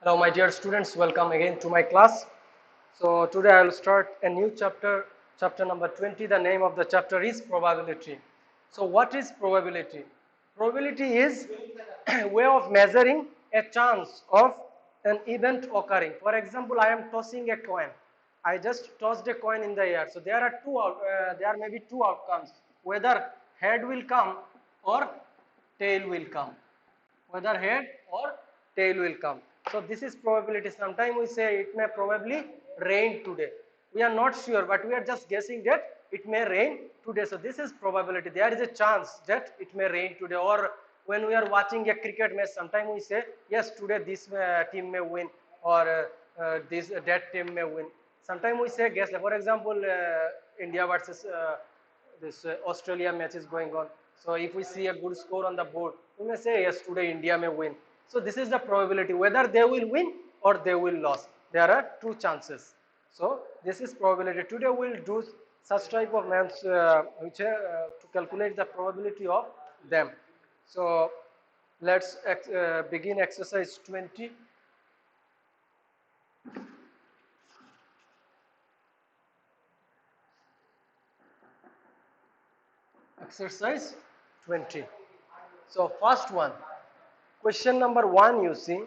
Hello my dear students, welcome again to my class. So today I will start a new chapter, chapter number 20. The name of the chapter is probability. So what is probability? Probability is a way of measuring a chance of an event occurring. For example, I am tossing a coin. I just tossed a coin in the air. So there may be two outcomes, whether head will come or tail will come, whether head or tail will come. So this is probability. Sometimes we say it may probably rain today. We are not sure, but we are just guessing that it may rain today. So this is probability. There is a chance that it may rain today. Or when we are watching a cricket match, sometimes we say, yes, today this team may win, or that team may win. Sometimes we say guess. For example, India versus this Australia match is going on. So if we see a good score on the board, we may say yes, today India may win. So this is the probability, whether they will win or they will lose. There are two chances. So this is probability. Today we will do such type of maths to calculate the probability of them. So let's begin exercise 20. Exercise 20. So first one, question number 1, you see,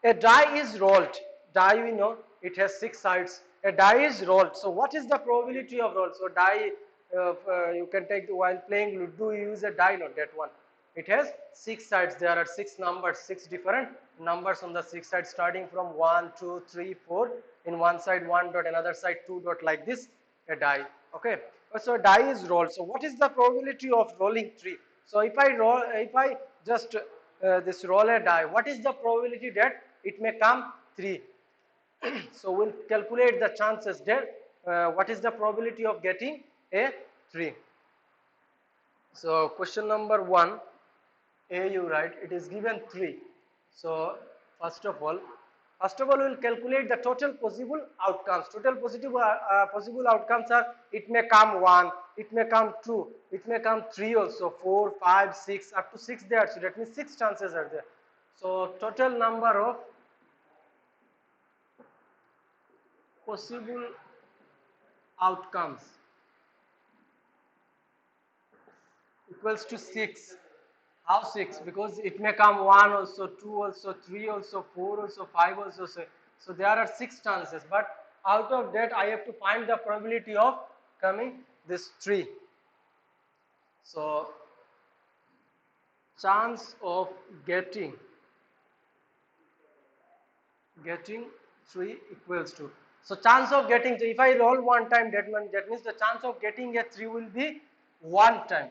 a die is rolled. Die, we know, it has 6 sides. A die is rolled. So what is the probability of roll? So die, you can take, while playing Ludo, you use a die, not that one. It has 6 sides. There are 6 numbers, 6 different numbers on the 6 sides, starting from 1, 2, 3, 4. In one side 1 dot, another side 2 dot, like this, a die. Okay. So a die is rolled. So what is the probability of rolling 3? So if I just this roll a die, what is the probability that it may come 3? So we'll calculate the chances there. What is the probability of getting a 3? So question number 1, A you write, it is given 3. So first of all we'll calculate the total possible outcomes. Total possible outcomes are, it may come 1, it may come 2, it may come 3 also, 4, 5, 6, up to 6 there. So that means 6 chances are there. So total number of possible outcomes equals to 6. How 6? Because it may come 1 also, 2 also, 3 also, 4 also, 5 also. So there are 6 chances, but out of that I have to find the probability of coming this 3. So chance of getting 3 equals to, so chance of getting, so if I roll one time, that means the chance of getting a 3 will be 1 time.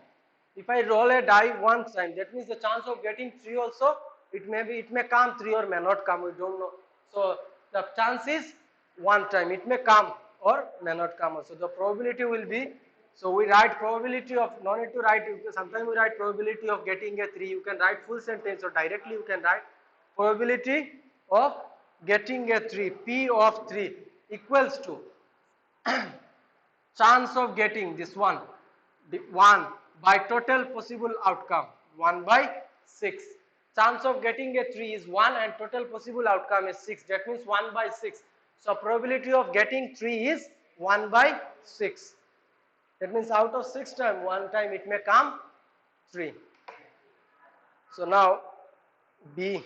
If I roll a die one time, that means the chance of getting 3 also, it may come 3 or may not come, we don't know. So the chance is 1 time, it may come or may not come also. The probability will be, so we write probability of, no need to write, sometimes we write probability of getting a 3, you can write full sentence, or directly you can write probability of getting a 3, P of 3 equals to chance of getting this one, the 1 by total possible outcome, 1 by 6. Chance of getting a 3 is 1 and total possible outcome is 6. That means 1 by 6. So probability of getting 3 is 1 by 6. That means out of 6 times, 1 time it may come 3. So now B.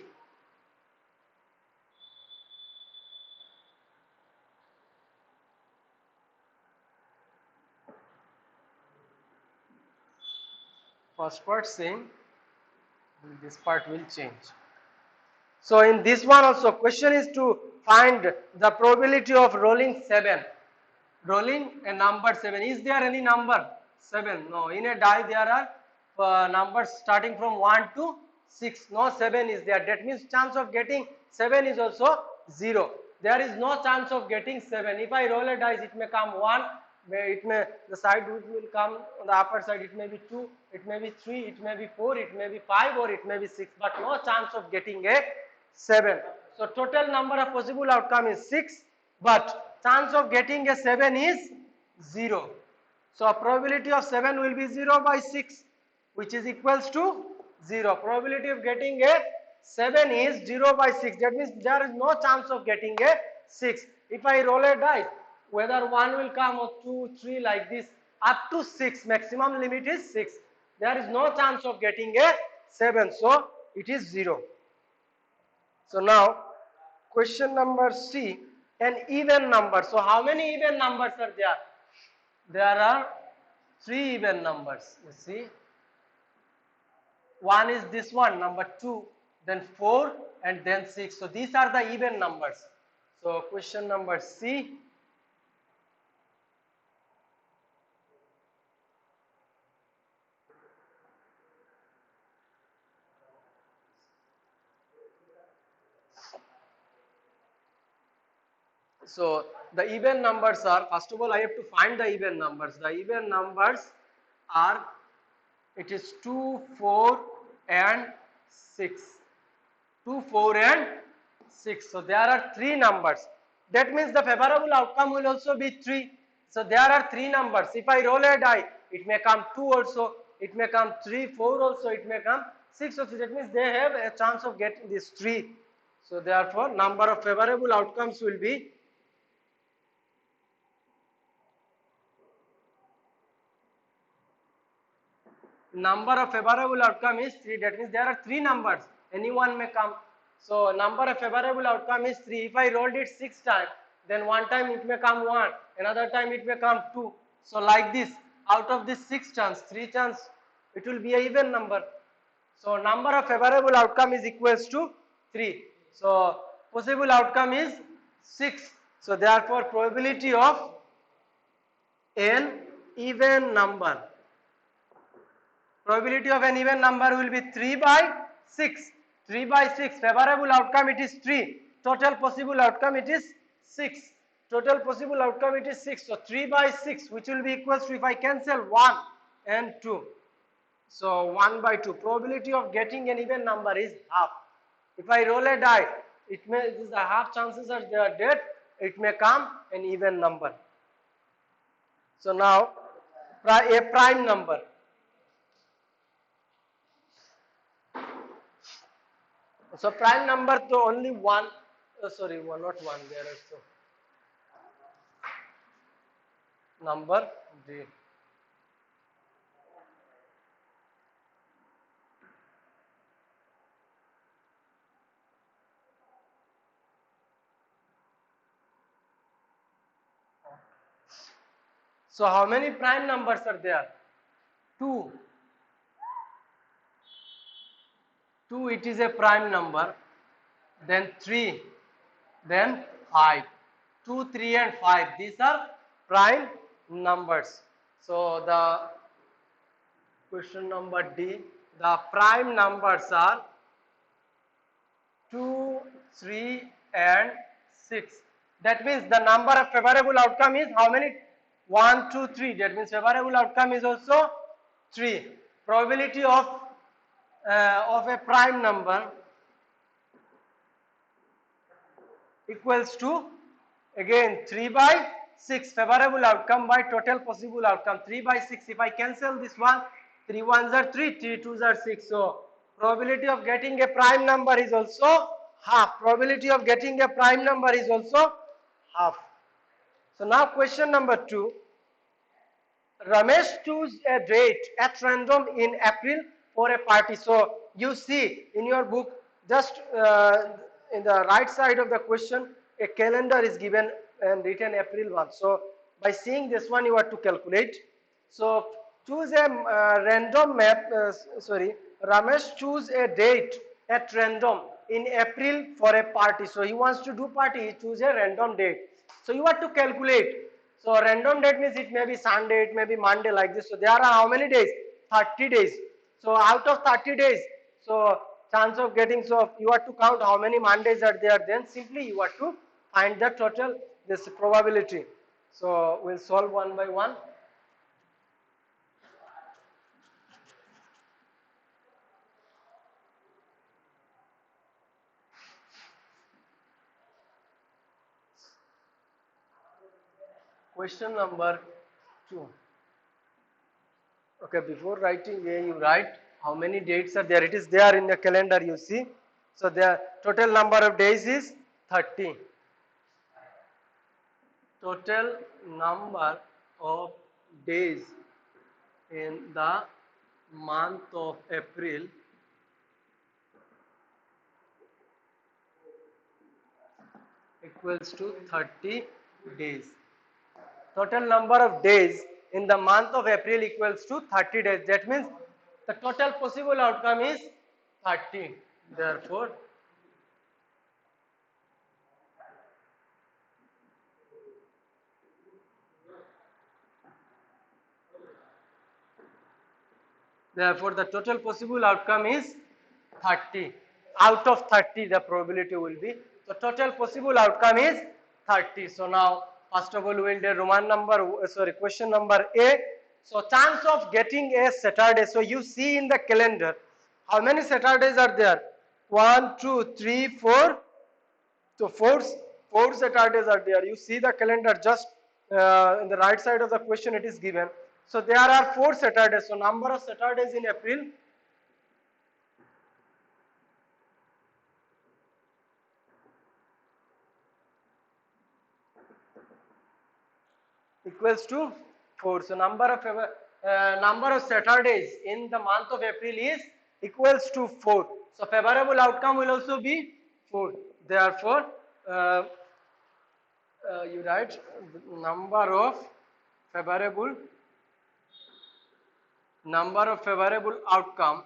First part same, this part will change. So in this one also, question is to find the probability of rolling 7. Rolling a number 7. Is there any number 7? No. In a die there are numbers starting from 1 to 6. No 7 is there. That means chance of getting 7 is also 0. There is no chance of getting 7. If I roll a dice, it may come 1, the side will come on the upper side, it may be 2, it may be 3, it may be 4, it may be 5, or it may be 6, but no chance of getting a 7. So total number of possible outcome is 6, but chance of getting a 7 is 0. So probability of 7 will be 0 by 6, which is equals to 0. Probability of getting a 7 is 0 by 6. That means there is no chance of getting a 6. If I roll a die, whether 1 will come or 2, 3 like this, up to 6, maximum limit is 6. There is no chance of getting a 7. So it is 0. So now question number C, an even number. So how many even numbers are there? There are 3 even numbers. You see, one is this one, number 2, then 4, and then 6. So these are the even numbers. So question number C. So the even numbers are, first of all I have to find the even numbers. The even numbers are, it is 2, 4 and 6. 2, 4 and 6. So there are 3 numbers. That means the favorable outcome will also be 3. So there are 3 numbers. If I roll a die, it may come 2 also, it may come 3, 4 also, it may come 6 also. That means they have a chance of getting this 3. So therefore number of favorable outcomes will be number of favorable outcome is 3. That means there are 3 numbers, anyone may come. So number of favorable outcome is 3. If I rolled it 6 times, then one time it may come 1, another time it may come 2. So like this, out of this 6 chance, 3 chance, it will be a even number. So number of favorable outcome is equals to 3. So possible outcome is 6. So therefore probability of an even number, probability of an even number will be 3 by 6. 3 by 6, favorable outcome it is 3, total possible outcome it is 6. Total possible outcome it is 6. So 3 by 6, which will be equals to, if I cancel 1 and 2. So 1 by 2, probability of getting an even number is half. If I roll a die, it may, the half chances are there that it may come an even number. So now a prime number. So prime number to only one, sorry, one, not one, there is so number D. So how many prime numbers are there? 2. 2, it is a prime number. Then 3, then 5. 2, 3 and 5, these are prime numbers. So the question number D, the prime numbers are 2, 3 and 6. That means the number of favorable outcome is how many? 1, 2, 3. That means favorable outcome is also 3. Probability of a prime number equals to, again, 3 by 6, favorable outcome by total possible outcome. 3 by 6, if I cancel this one, 3 ones are 3, 3 twos are 6. So probability of getting a prime number is also half. Probability of getting a prime number is also half. So now question number 2. Ramesh chose a date at random in April for a party. So you see in your book, just in the right side of the question, a calendar is given and written April 1. So by seeing this one, you have to calculate. So choose a random map, Ramesh choose a date at random in April for a party. So he wants to do party, he choose a random date. So you have to calculate. So random date means it may be Sunday, it may be Monday like this. So there are how many days? 30 days. So out of 30 days, so chance of getting, so you have to count how many Mondays are there, then simply you have to find the total, this probability. So we'll solve one by one. Question number 2. Okay, before writing A, you write how many dates are there. It is there in the calendar, you see. So the total number of days is 30. Total number of days in the month of April equals to 30 days. Total number of days in the month of April equals to 30 days. That means the total possible outcome is 30. Therefore, the total possible outcome is 30. Out of 30, the probability will be. The total possible outcome is 30. So now, first of all, we will do Roman number, question number A. So chance of getting a Saturday. So you see in the calendar, how many Saturdays are there? 1, 2, 3, 4. So four Saturdays are there. You see the calendar just in the right side of the question it is given. So there are 4 Saturdays. So number of Saturdays in April equals to 4. So number of Saturdays in the month of April is equals to 4. So favorable outcome will also be 4. Therefore, you write number of favorable outcome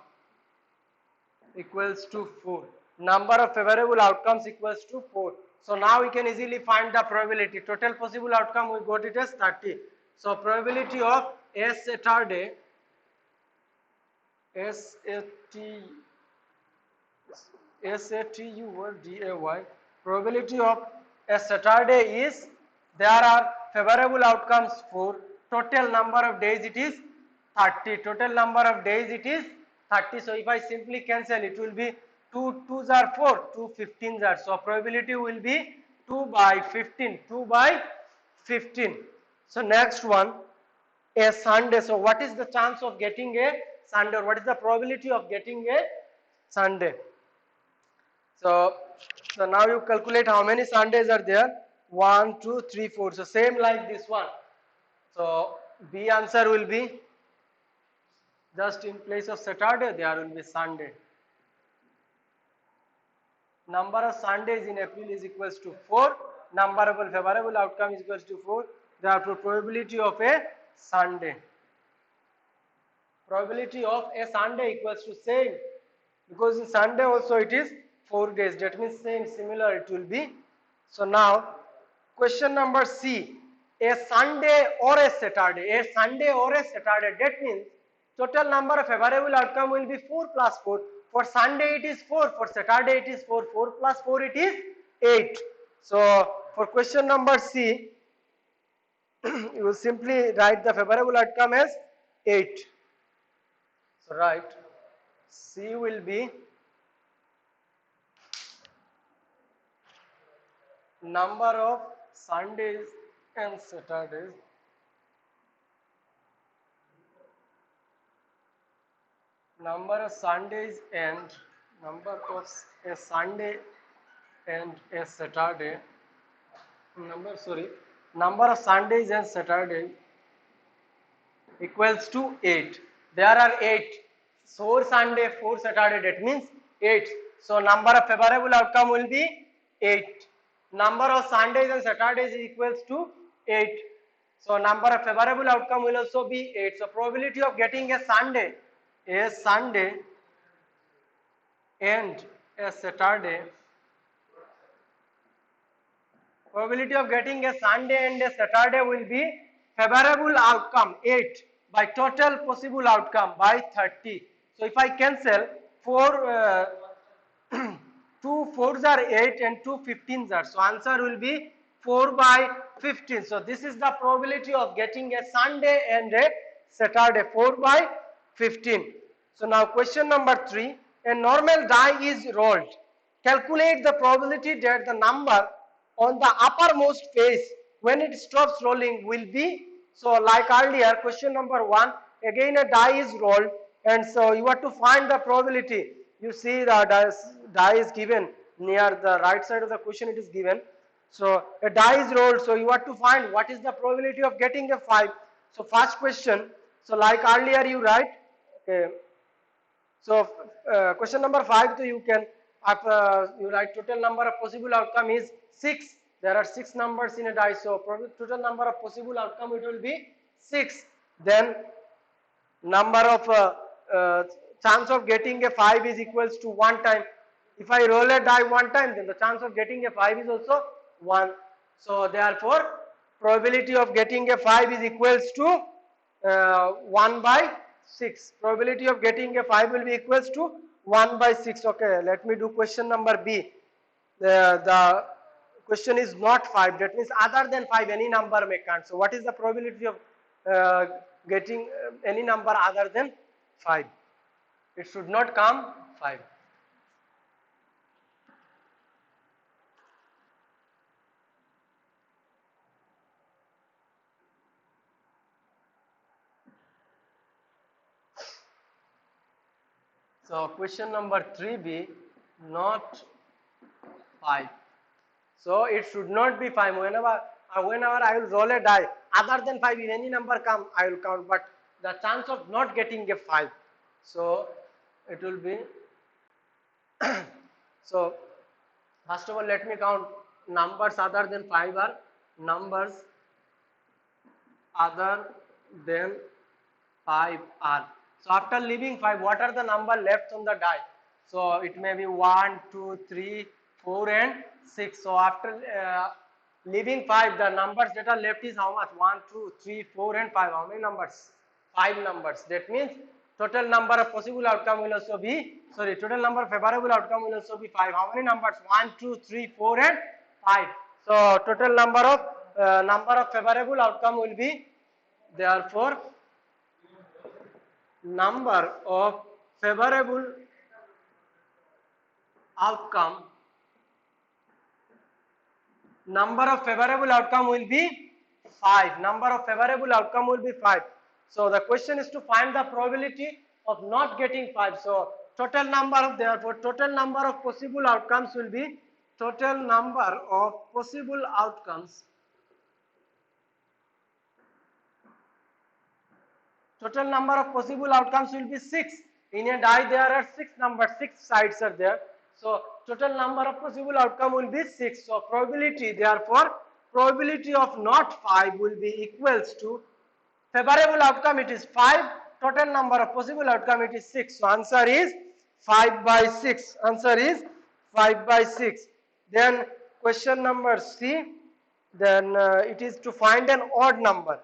equals to 4. Number of favorable outcomes equals to 4. So now we can easily find the probability. Total possible outcome we got it as 30. So probability of a Saturday, S-A-T-U or D-A-Y, probability of a Saturday is, there are favorable outcomes 4, total number of days it is 30, total number of days it is 30. So if I simply cancel, it will be 2 2s are 4, 2 15s are, so probability will be 2 by 15, 2 by 15. So next one, a Sunday. So what is the chance of getting a Sunday, or what is the probability of getting a Sunday? So now you calculate how many Sundays are there. 1, 2, 3, 4. So same like this one. So B answer will be, just in place of Saturday there will be Sunday. Number of Sundays in April is equals to 4. Number of favorable outcome is equals to 4. Therefore probability of a Sunday. Probability of a Sunday equals to same, because in Sunday also it is 4 days. That means same, similar it will be. So now question number C, a Sunday or a Saturday. A Sunday or a Saturday, that means total number of favorable outcome will be 4 plus 4. For Sunday it is 4, for Saturday it is 4, 4 plus 4 it is 8. So for question number C, you will simply write the favorable outcome as 8. So right, C will be number of Sundays and Saturdays number of Sundays and number of a Sunday and a Saturday number of Sundays and Saturdays equals to 8. There are 8. 4 Sunday, 4 Saturday, that means 8. So number of favorable outcome will be 8. Number of Sundays and Saturdays is equals to 8. So number of favorable outcome will also be 8. So probability of getting a Sunday and a Saturday, probability of getting a Sunday and a Saturday will be favorable outcome 8 by total possible outcome by 30. So if I cancel 4, 2 4s are 8 and 2 15s are, so answer will be 4 by 15. So this is the probability of getting a Sunday and a Saturday, 4 by 15. So now question number 3, a normal die is rolled. Calculate the probability that the number on the uppermost face when it stops rolling will be. So like earlier, question number 1, again a die is rolled, and so you have to find the probability. You see the die is given near the right side of the question, it is given. So a die is rolled, so you have to find what is the probability of getting a 5. So first question, so like earlier you write, okay, so question number 5, so you can you write total number of possible outcome is 6. There are 6 numbers in a die, so total number of possible outcome it will be 6. Then number of chance of getting a 5 is equals to 1 time. If I roll a die 1 time, then the chance of getting a 5 is also 1. So therefore probability of getting a 5 is equals to 1 by 6. Probability of getting a 5 will be equals to 1 by 6. Okay, let me do question number B. The question is not 5, that means other than 5 any number may count. So what is the probability of uh, getting any number other than 5? It should not come 5. So question number 3B, not 5. So it should not be 5. Whenever I will roll a die, other than 5, if any number come, I will count. But the chance of not getting a 5. So it will be, so first of all let me count numbers other than 5 are numbers other than 5 are. So after leaving 5, what are the number left on the die? So it may be 1, 2, 3, 4 and 6. So after leaving 5, the numbers that are left is how much? 1, 2, 3, 4 and 5. How many numbers? 5 numbers. That means total number of possible outcome will also be, sorry, total number of favorable outcome will also be 5. How many numbers? 1, 2, 3, 4 and 5. So total number of favorable outcome will be, therefore number of favorable outcome will be 5. Number of favorable outcome will be 5. So the question is to find the probability of not getting 5. So total number of, therefore total number of possible outcomes will be, total number of possible outcomes, total number of possible outcomes will be 6. In a die there are 6 numbers, 6 sides are there. So total number of possible outcome will be 6. So probability, therefore probability of not 5 will be equals to, favorable outcome it is 5, total number of possible outcome it is 6. So answer is 5 by 6. Answer is 5 by 6. Then question number C, then it is to find an odd number.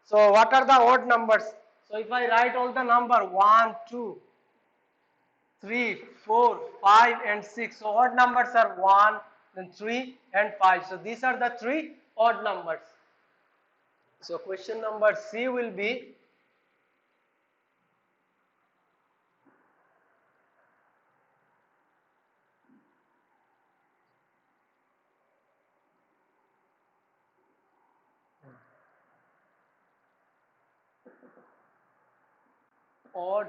So what are the odd numbers? So if I write all the number 1, 2, 3, 4, 5 and 6. So odd numbers are 1, then 3 and 5. So these are the 3 odd numbers. So question number C will be, odd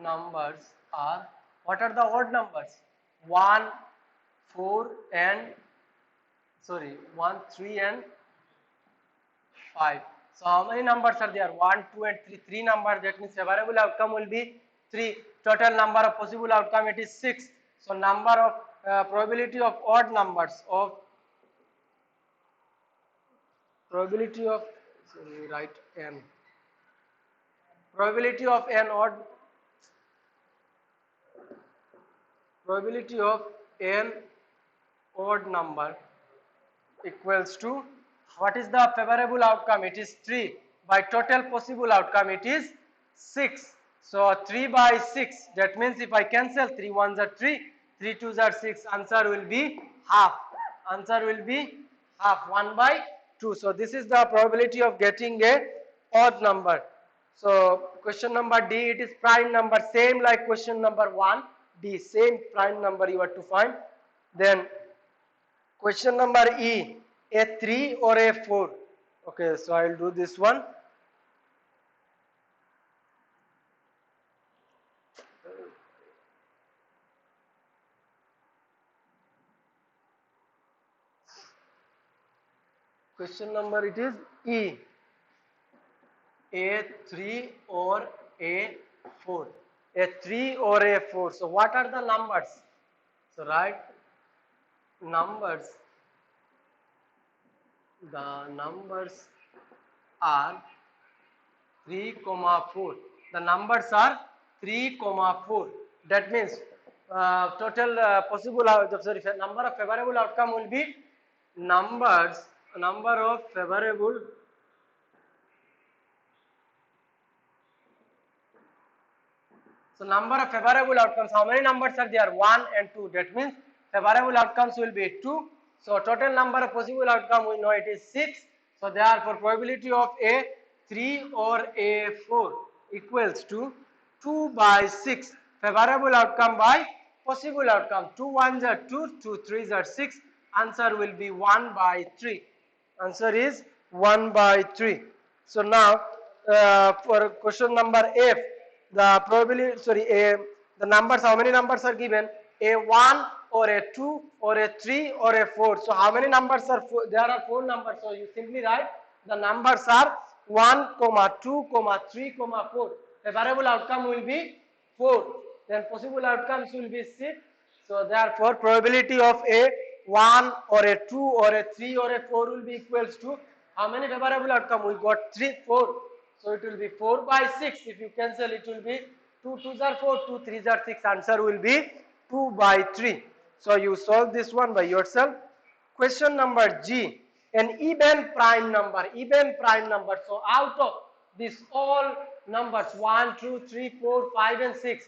numbers are, what are the odd numbers? 1, 4 and, sorry, 1, 3 and 5. So how many numbers are there? 1, 2 and 3. 3 numbers, that means favorable outcome will be 3. Total number of possible outcome it is 6. So number of probability of odd numbers of, probability of, sorry, write n. Probability of an odd, probability of n odd number equals to, what is the favorable outcome? It is 3. By total possible outcome it is 6. So 3 by 6, that means if I cancel 3 ones are 3, 3 twos are 6, answer will be half. Answer will be half, 1 by 2. So this is the probability of getting a odd number. So question number D, it is prime number, same like question number 1, D, same prime number you have to find. Then question number E, a 3 or a 4. Okay, so I will do this one. Question number it is E. A3 or A4. A3 or A4. So what are the numbers? So write numbers. The numbers are 3 comma 4. The numbers are 3 comma 4. That means total possible sorry, number of favorable outcome will be number of favorable. So number of favorable outcomes, how many numbers are there? 1 and 2. That means favorable outcomes will be 2. So total number of possible outcome we know it is 6. So therefore probability of A 3 or A 4 equals to 2 by 6. Favorable outcome by possible outcome. 2 1s are 2, 2 3s are 6. Answer will be 1 by 3. Answer is 1 by 3. So now for question number F, the probability, sorry, the numbers, how many numbers are given? A1 or A2 or A3 or A4. So how many numbers are, there are 4 numbers. So you simply write the numbers are 1, 2, 3, 4. The variable outcome will be 4. Then possible outcomes will be 6. So therefore probability of a 1 or a 2 or a 3 or a 4 will be equals to how many favorable outcome? We got 3, 4. So it will be 4 by 6. If you cancel it will be 2 2s are 4, 2 3s are 6. Answer will be 2 by 3. So you solve this one by yourself. Question number G. An even prime number. Even prime number. So out of this all numbers 1, 2, 3, 4, 5 and 6.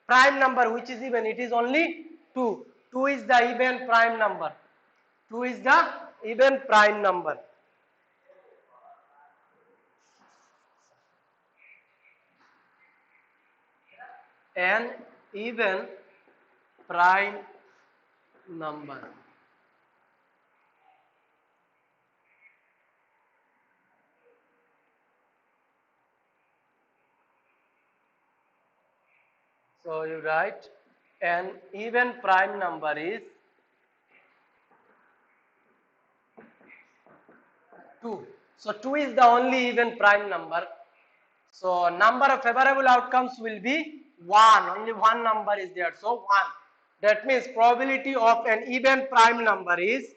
Prime number which is even, it is only 2. 2 is the even prime number. 2 is the even prime number. An even prime number. So you write an even prime number is 2. So 2 is the only even prime number. So number of favorable outcomes will be 1. Only one number is there. So 1. That means probability of an even prime number is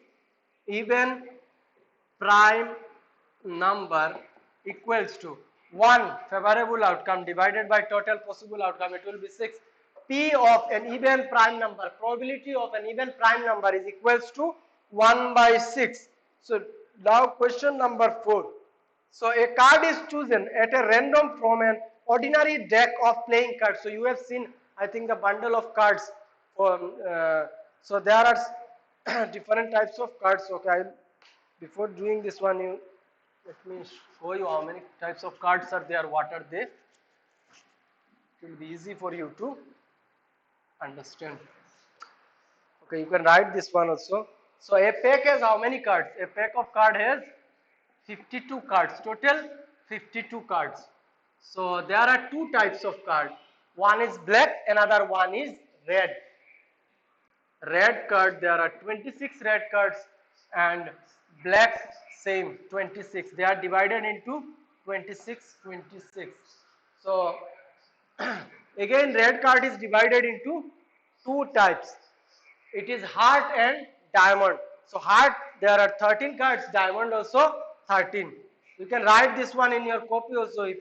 even prime number equals to 1 favorable outcome divided by total possible outcome. It will be 6. P of an even prime number, probability of an even prime number is equals to 1 by 6. So now question number 4. So a card is chosen at a random from an ordinary deck of playing cards. So you have seen, I think, the bundle of cards. So there are different types of cards. Okay, before doing this one, let me show you how many types of cards are there. What are they? It will be easy for you to understand. Okay, you can write this one also. So a pack has how many cards? A pack of card has 52 cards, total 52 cards. So there are two types of card. One is black, another one is red. Red card, there are 26 red cards, and black same 26. They are divided into 26, 26. So again red card is divided into two types. It is heart and diamond. So heart, there are 13 cards, diamond also 13. You can write this one in your copy also if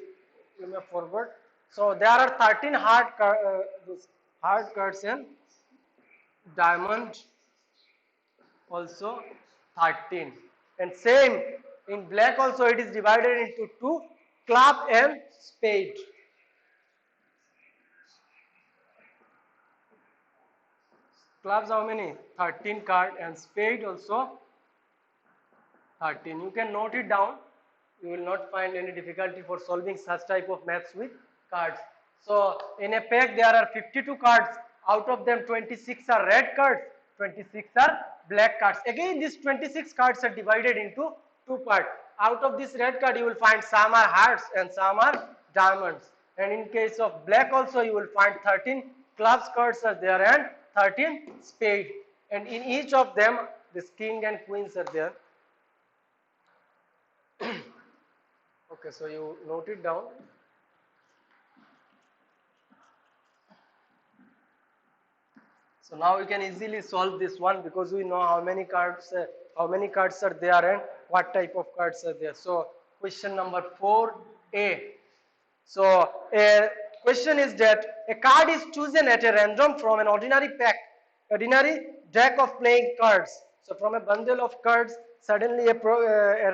you may forward. So there are 13 heart cards and diamond also 13. And same in black also it is divided into two, club and spade. Clubs how many? 13 card, and spade also 13. You can note it down. You will not find any difficulty for solving such type of maths with cards. So in a pack there are 52 cards. Out of them 26 are red cards, 26 are black cards. Again these 26 cards are divided into two parts. Out of this red card you will find some are hearts and some are diamonds. And in case of black also you will find 13 clubs cards are there and 13 spade. And in each of them this king and queens are there. Okay, so you note it down. So now we can easily solve this one because we know how many cards are there and what type of cards are there. So question number 4A. So a question is that a card is chosen at a random from an ordinary deck of playing cards. So from a bundle of cards, suddenly a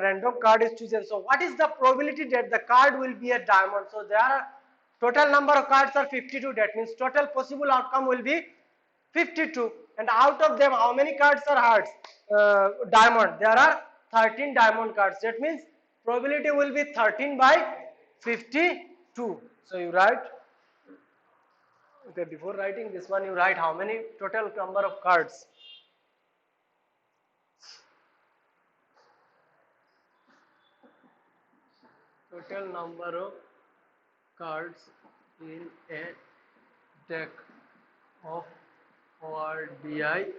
random card is chosen. So what is the probability that the card will be a diamond? So there are total number of cards are 52. That means total possible outcome will be 52, and out of them how many cards are hearts? Diamond. There are 13 diamond cards. That means probability will be 13 by 52. So you write, okay, before writing this one you write how many total number of cards. Total number of cards in a deck of ORDINARY,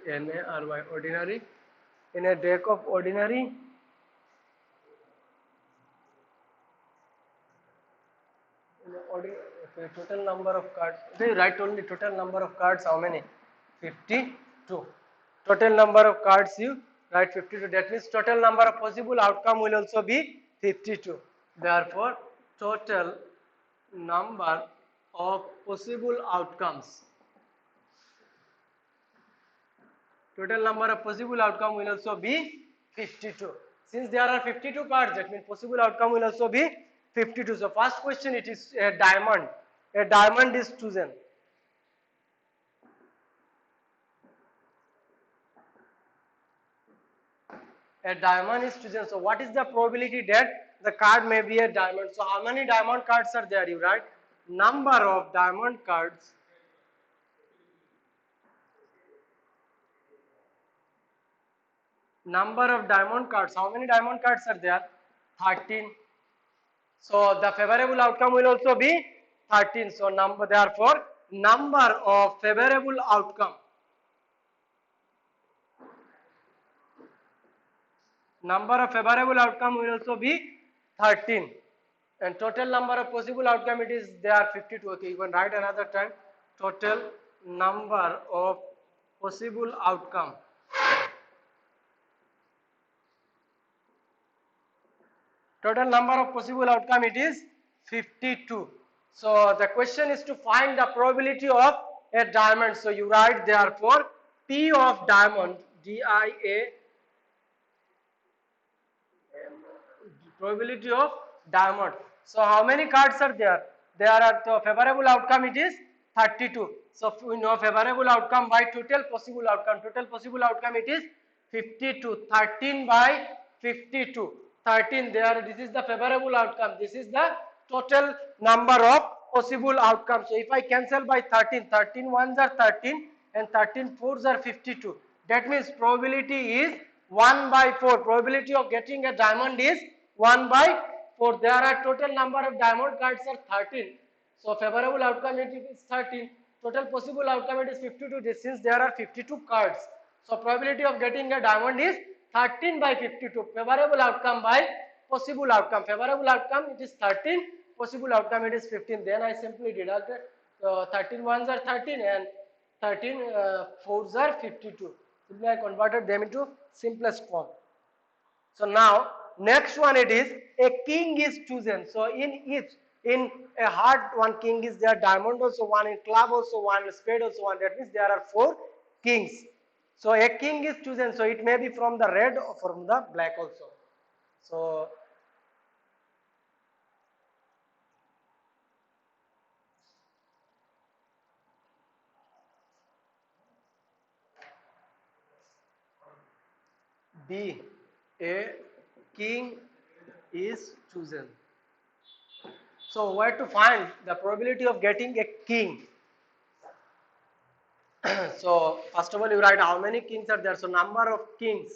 ordinary, in a deck of ordinary okay, total number of cards. Okay, write only total number of cards. How many? 52. Total number of cards you write 52. That means total number of possible outcome will also be 52. Therefore, total number of possible outcomes. Total number of possible outcome will also be 52. Since there are 52 cards, that means possible outcome will also be 52. So first question, it is a diamond. A diamond is chosen. A diamond is chosen. So what is the probability that the card may be a diamond? So how many diamond cards are there? You write number of diamond cards. Number of diamond cards. How many diamond cards are there? 13. So the favorable outcome will also be 13. So therefore number of favorable outcome. Number of favorable outcome will also be 13. And total number of possible outcome, it is there 52. Okay, you can write another time. Total number of possible outcome. Total number of possible outcome, it is 52. So the question is to find the probability of a diamond. So you write therefore P of diamond, DIA, probability of diamond. So how many cards are there? There are, the favorable outcome it is 32. So we know favorable outcome by total possible outcome. Total possible outcome it is 52. 13 by 52. 13 there. This is the favorable outcome. This is the total number of possible outcomes. So if I cancel by 13, 13 ones are 13 and 13 fours are 52. That means probability is 1 by 4. Probability of getting a diamond is 1 by 4. There are total number of diamond cards are 13. So favorable outcome it is 13. Total possible outcome it is 52. Since there are 52 cards, so probability of getting a diamond is 13 by 52. Favorable outcome by possible outcome. Favorable outcome it is 13. Possible outcome it is 15. Then I simply deducted 13 ones are 13 and 13 fours are 52. Simply I converted them into simplest form. So now next one, it is a king is chosen. So in a heart one king is there, diamond also one, in club also one, spade also one. That means there are 4 kings. So a king is chosen. So it may be from the red or from the black also. So B, a king is chosen. So where to find the probability of getting a king? So first of all you write how many kings are there. So number of kings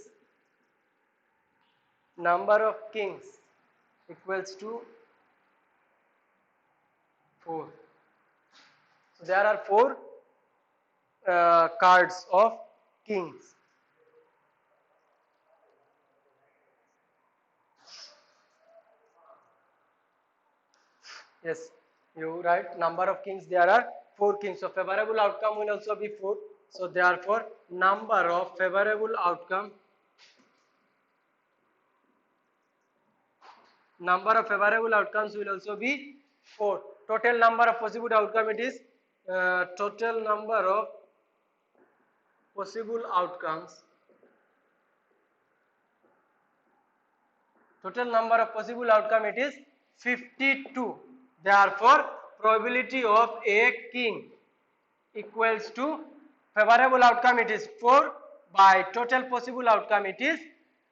equals to 4. So there are 4 cards of kings. Yes, you write number of kings. There are 4 kings. So favorable outcome will also be 4. So therefore, number of favorable outcomes will also be 4. Total number of possible outcome, it is total number of possible outcomes. Total number of possible outcome, it is 52. Therefore, probability of a king equals to favorable outcome, it is 4, by total possible outcome, it is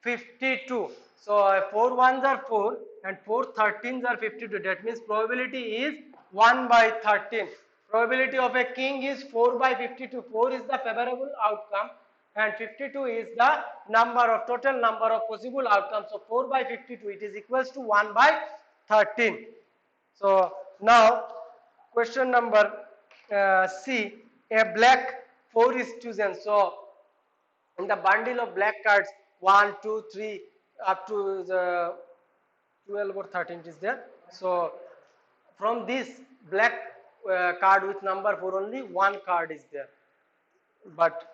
52. So 4 ones are 4 and 4 13s are 52. That means probability is 1 by 13. Probability of a king is 4 by 52. 4 is the favorable outcome and 52 is the total number of possible outcomes. So 4 by 52, it is equals to 1 by 13. So now question number C, a black 4 is chosen. So in the bundle of black cards 1, 2, 3 up to the 12 or 13 is there. So from this black card with number 4, only one card is there. But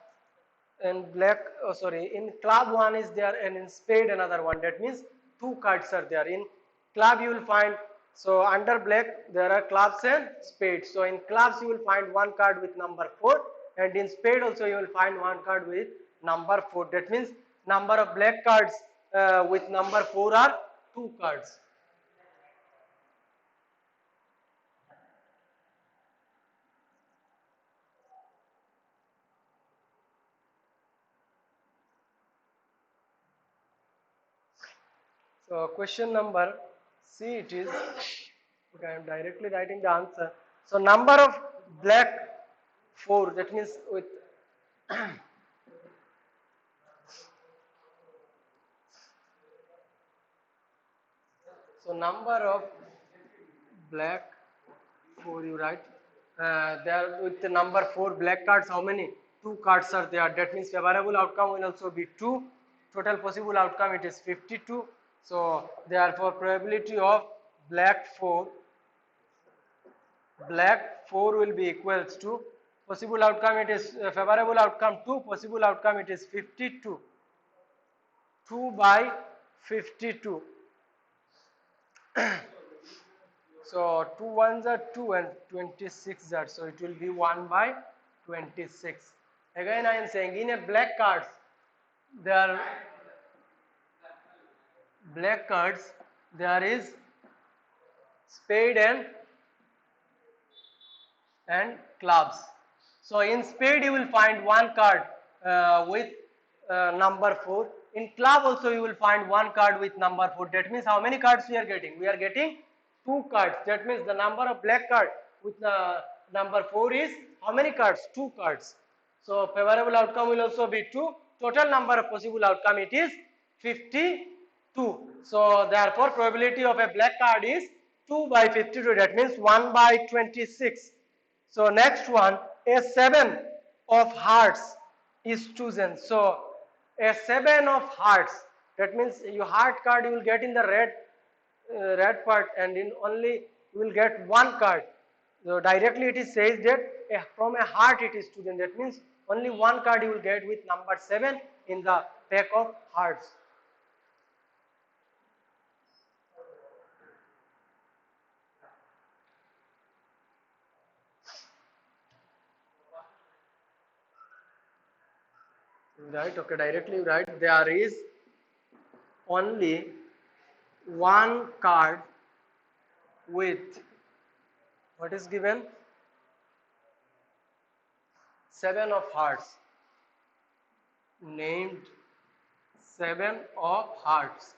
in in club one is there and in spade another one. That means 2 cards are there. In club you will find, so under black there are clubs and spades. So in clubs you will find one card with number 4 and in spade also you will find one card with number 4. That means number of black cards with number 4 are 2 cards. So question number C, it is, okay, I am directly writing the answer. So number of black 4, that means with so number of black 4 you write there with the number 4 black cards, how many? 2 cards are there. That means favorable outcome will also be 2. Total possible outcome, it is 52. So therefore probability of black 4 will be equals to possible outcome, it is favorable outcome 2, possible outcome, it is 52. 2 by 52. So 2 ones are 2 and 26 are, so it will be 1 by 26. Again I am saying in a black cards there is spade and clubs. So in spade you will find one card with number 4. In club also you will find one card with number 4. That means how many cards we are getting? We are getting 2 cards. That means the number of black card with number 4 is how many cards? 2 cards. So favorable outcome will also be 2. Total number of possible outcome, it is 52. So therefore probability of a black card is 2 by 52. That means 1 by 26. So next one, a 7 of hearts is chosen. So a 7 of hearts, that means your heart card you will get in the red part and in only you will get one card. So directly it is says that from a heart it is chosen. That means only one card you will get with number 7 in the pack of hearts. Right, okay, directly write there is only one card with what is given 7 of hearts, named 7 of hearts.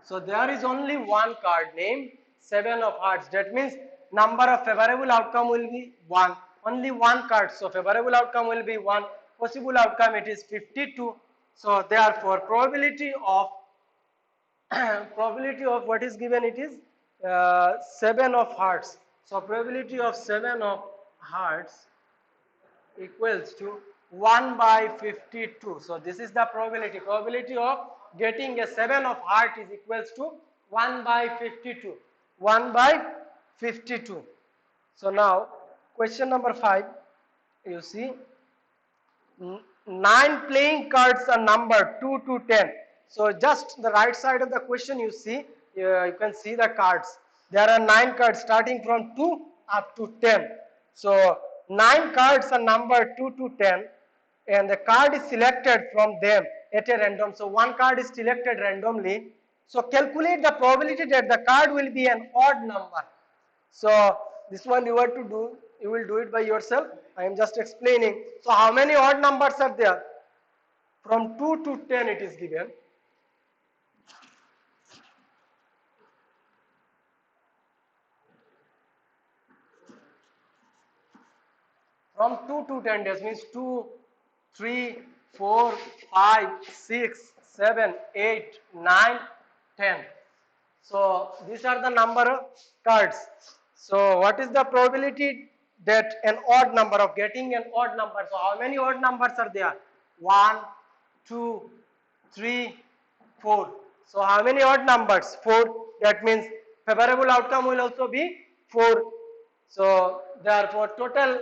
So there is only one card named 7 of hearts. That means number of favorable outcome will be 1. Only one card. So favorable outcome will be 1. Possible outcome, it is 52. So therefore probability of what is given, it is 7 of hearts. So probability of 7 of hearts equals to 1 by 52. So this is the probability. Probability of getting a 7 of heart is equals to 1 by 52. 1 by 52. So now question number 5, you see 9 playing cards are numbered 2 to 10. So just the right side of the question you see, you can see the cards. There are 9 cards starting from 2 up to 10. So 9 cards are numbered 2 to 10 and the card is selected from them at a random. So one card is selected randomly. So calculate the probability that the card will be an odd number. So this one you have to do, you will do it by yourself. I am just explaining. So how many odd numbers are there? From 2 to 10 it is given. From 2 to 10, that means 2, 3, 4, 5, 6, 7, 8, 9, 10. So these are the number of cards. So what is the probability that an odd number of getting an odd number? So how many odd numbers are there? 1, 2, 3, 4. So how many odd numbers? 4. That means favorable outcome will also be 4. So therefore total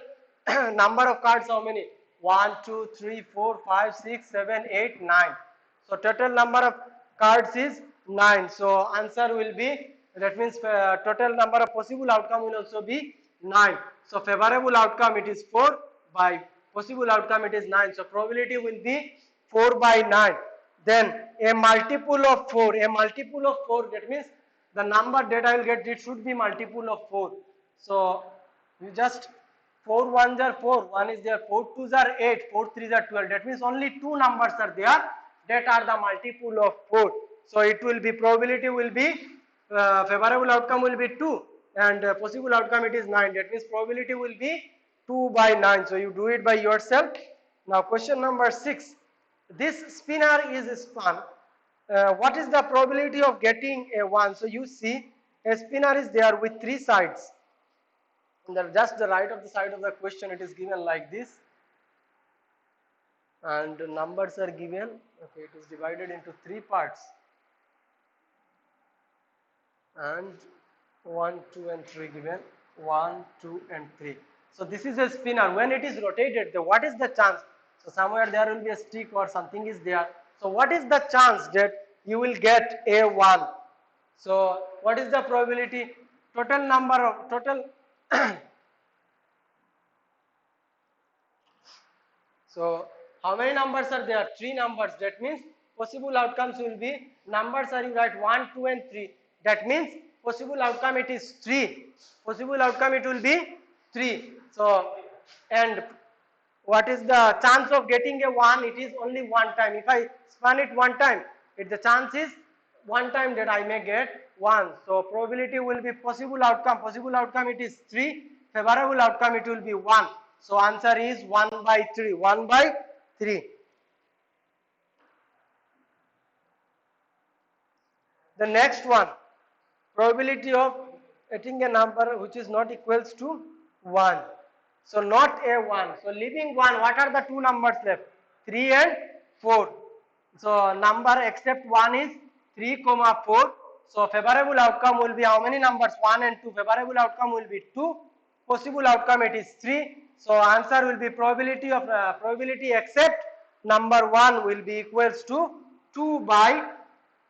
number of cards how many? 1, 2, 3, 4, 5, 6, 7, 8, 9. So total number of cards is 9. So answer will be, that means total number of possible outcome will also be 9. So favorable outcome it is 4, by possible outcome it is 9. So probability will be 4 by 9. Then a multiple of 4, that means the number that I will get, it should be multiple of 4. So you just 4 ones are 4, 1 is there, 4 twos are 8, 4 threes are 12. That means only 2 numbers are there that are the multiple of 4. So it will be, probability will be, favorable outcome will be 2 and possible outcome it is 9. That means probability will be 2 by 9. So you do it by yourself. Now question number 6. This spinner is spun. What is the probability of getting a 1? So you see a spinner is there with 3 sides. Just the right of the side of the question it is given like this, and numbers are given. Okay, it is divided into 3 parts, and 1, 2 and 3 given, 1, 2 and 3. So this is a spinner. When it is rotated, what is the chance? So somewhere there will be a stick or something is there. So what is the chance that you will get a 1? So what is the probability? Total number of So how many numbers are there? 3 numbers. That means possible outcomes will be, numbers are, you write 1, 2 and 3. That means possible outcome it is 3. Possible outcome it will be 3. So, and what is the chance of getting a 1? It is only one time. If I spun it one time, the chance is one time that I may get 1. So probability will be, possible outcome it is 3, favorable outcome it will be 1. So answer is 1 by 3, 1 by 3. The next one, probability of getting a number which is not equals to 1. So not a 1. So leaving 1, what are the 2 numbers left? 3 and 4. So number except 1 is 3, 4. So favorable outcome will be how many numbers? 1 and 2. Favorable outcome will be 2. Possible outcome it is 3. So answer will be probability of probability except number 1 will be equals to 2 by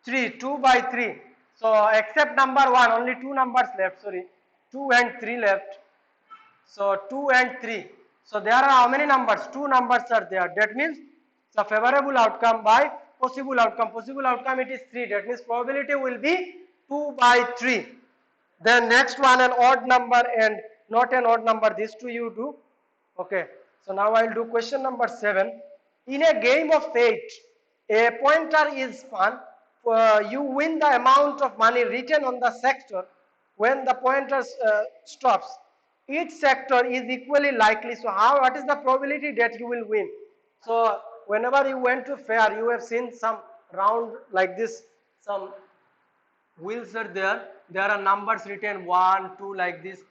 3. 2 by 3. So except number 1, only 2 numbers left. Sorry, 2 and 3 left. So 2 and 3. So there are how many numbers? 2 numbers are there. That means the favorable outcome by possible outcome. Possible outcome it is 3. That means probability will be 2 by 3. Then next one, an odd number and not an odd number. These two you do. Okay. So now I will do question number 7. In a game of fate, a pointer is spun. You win the amount of money written on the sector when the pointer stops. Each sector is equally likely. So what is the probability that you will win? So whenever you went to fair, you have seen some round like this, some wheels are there. There are numbers written 1, 2 like this,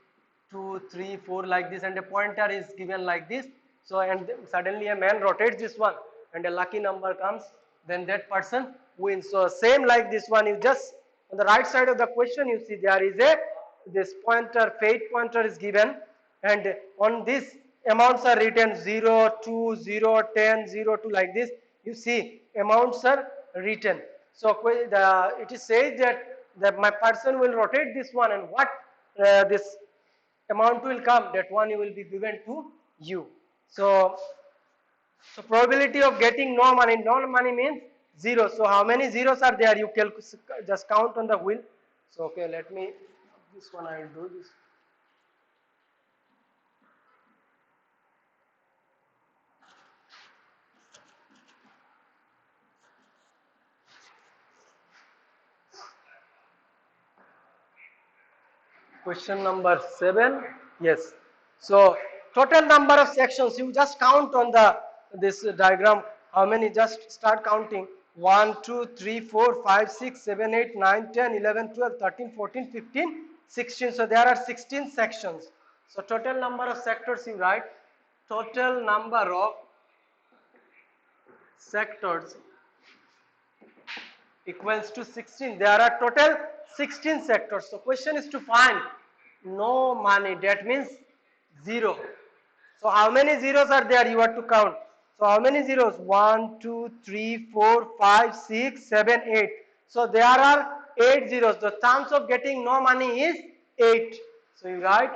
2, 3, 4 like this, and a pointer is given like this. So and suddenly a man rotates this one and a lucky number comes, then that person wins. So same like this one, you just on the right side of the question you see there is a this pointer, fate pointer is given, and on this amounts are written 0, 2, 0, 10, 0, 2 like this. You see amounts are written. So it is said that my person will rotate this one, and what this amount will come, that one will be given to you. So probability of getting no money means 0. So how many zeros are there? You just count on the wheel. So okay, let me, this one I will do this. Question number 7. Yes. So total number of sections, you just count on the this diagram. How many? Just start counting. 1, 2, 3, 4, 5, 6, 7, 8, 9, 10, 11, 12, 13, 14, 15, 16. So there are 16 sections. So total number of sectors you write. Total number of sectors equals to 16. There are total 16 sectors. So question is to find no money. That means 0. So how many zeros are there? You have to count. So how many zeros? 1, 2, 3, 4, 5, 6, 7, 8. So there are 8 zeros. The chance of getting no money is 8. So you write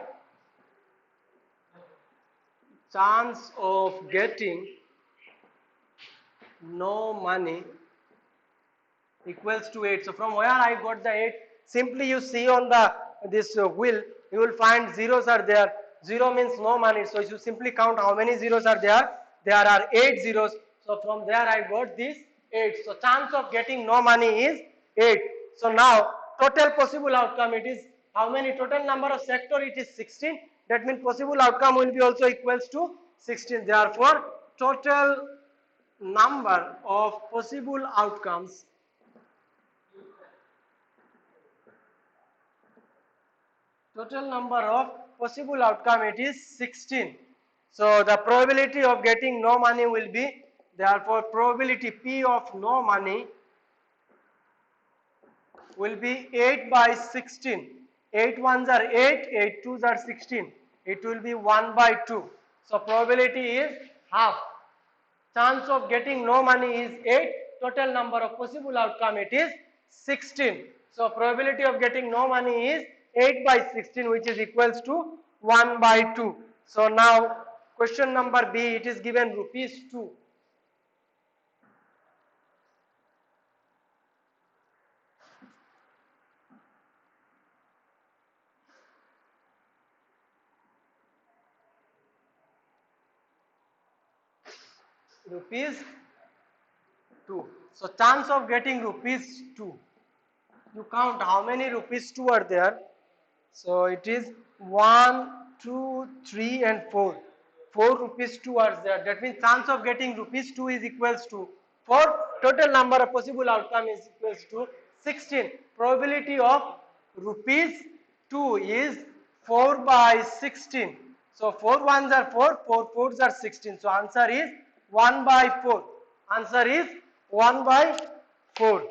chance of getting no money equals to 8. So from where I got the 8? Simply you see on the this wheel, you will find zeros are there. 0 means no money. So you simply count how many zeros are there. There are 8 zeros. So from there I got this 8. So chance of getting no money is 8. So now total possible outcome, it is how many? Total number of sector, it is 16. That means possible outcome will be also equals to 16. Therefore total number of possible outcomes, total number of possible outcome, it is 16. So the probability of getting no money will be, therefore probability P of no money will be 8 by 16. 8 ones are 8, 8 twos are 16. It will be 1 by 2. So probability is half. Chance of getting no money is 8. Total number of possible outcome, it is 16. So probability of getting no money is 8 by 16, which is equals to 1 by 2. So now question number B, it is given rupees 2. Rupees 2. So chance of getting rupees 2. You count how many rupees 2 are there. So it is 1, 2, 3 and 4. 4 rupees 2 are there. That means chance of getting rupees 2 is equals to 4. Total number of possible outcome is equals to 16. Probability of rupees 2 is 4 by 16. So 4 ones are 4, 4 fours are 16. So answer is 1 by 4. Answer is 1 by 4.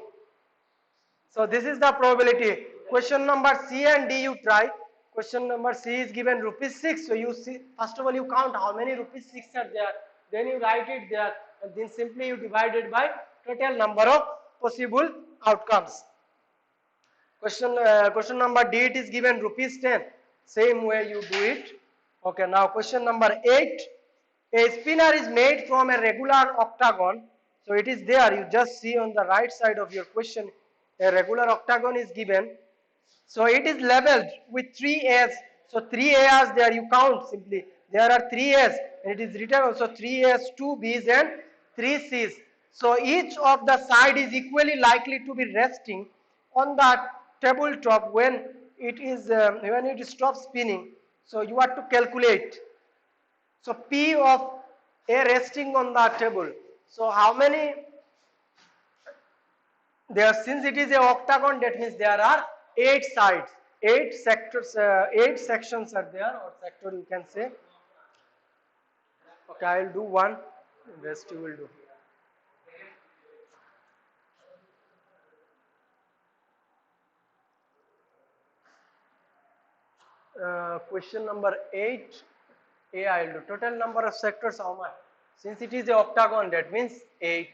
So this is the probability. Question number C and D you try. Question number C is given rupees 6. So you see, first of all you count how many rupees 6 are there. Then you write it there. And then simply you divide it by total number of possible outcomes. Question number D, it is given rupees 10. Same way you do it. Okay, now question number 8. A spinner is made from a regular octagon. So it is there. You just see on the right side of your question, a regular octagon is given. So it is labeled with 3 A's. So 3 A's there, you count simply. There are 3 A's and it is written also 3 A's, 2 B's and 3 C's. So each of the side is equally likely to be resting on the tabletop when it stops spinning. So you have to calculate. So P of A resting on the table. So how many there, since it is a octagon, that means there are 8 sides, 8 sectors, 8 sections are there, or sector you can say. Okay, I will do one, rest you will do. question number 8. A I will do. Total number of sectors how much? Since it is a octagon, that means 8.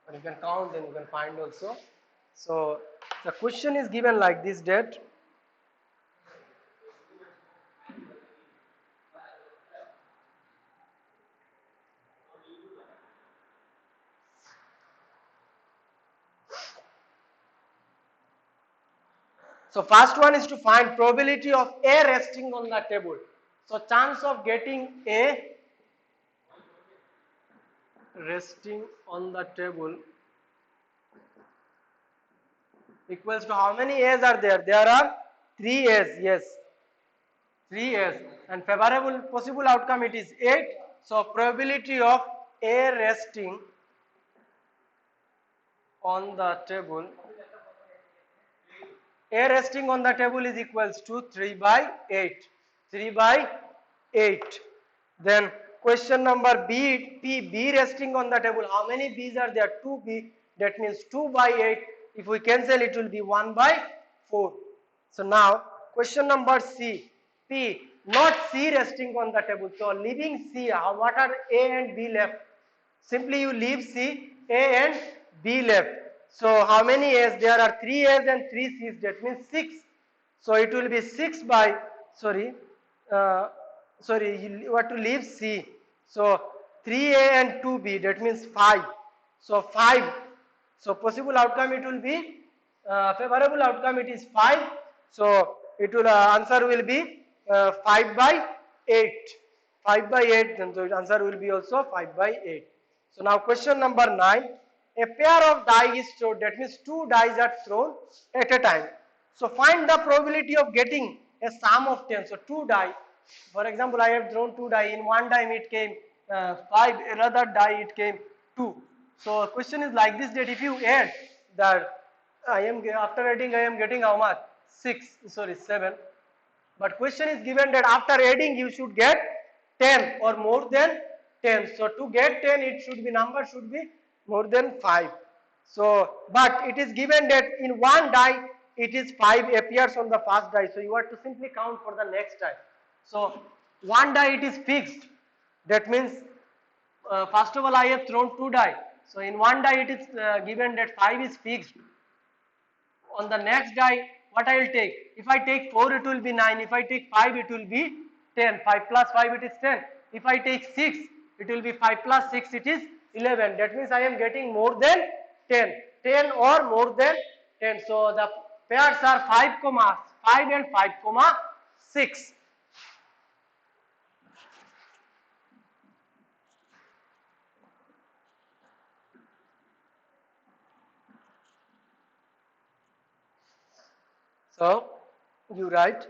Or you can count, then you can find also. So the question is given like this, that so first one is to find probability of A resting on the table. So chance of getting A resting on the table equals to how many A's are there? There are 3 A's, yes. 3 A's, and favorable possible outcome it is 8. So probability of A resting on the table, A resting on the table is equals to 3 by 8. 3 by 8. Then question number B, B resting on the table. How many B's are there? 2 B. That means 2 by 8. If we cancel, it will be 1 by 4. So now question number C, P, not C resting on the table. So leaving C, what are A and B left? Simply you leave C, A and B left. So how many A's? There are 3 A's and 3 C's. That means 6. So it will be 6 by, uh, you have to leave C. So 3A and 2B, that means 5. So 5. So possible outcome it will be, favorable outcome it is 5. So it will, answer will be 5 by 8. 5 by 8, then the answer will be also 5 by 8. So now question number 9. A pair of die is thrown, that means 2 dice are thrown at a time. So find the probability of getting a sum of 10. So 2 die. For example, I have thrown 2 die. In one die it came 5, another die it came 2. So question is like this, that if you add that, after adding I am getting how much? 7. But question is given that after adding you should get 10 or more than 10. So to get 10 it should be, number should be more than 5. So but it is given that in one die it is 5 appears on the first die. So you have to simply count for the next die. So one die it is fixed. That means first of all I have thrown 2 die. So in one die it is given that 5 is fixed. On the next die, what I will take? If I take 4, it will be 9. If I take 5, it will be 10. 5 plus 5, it is 10. If I take 6, it will be 5 plus 6, it is 11. That means I am getting more than 10. 10 or more than 10. So the pairs are 5, 5 and 5, 6. So you write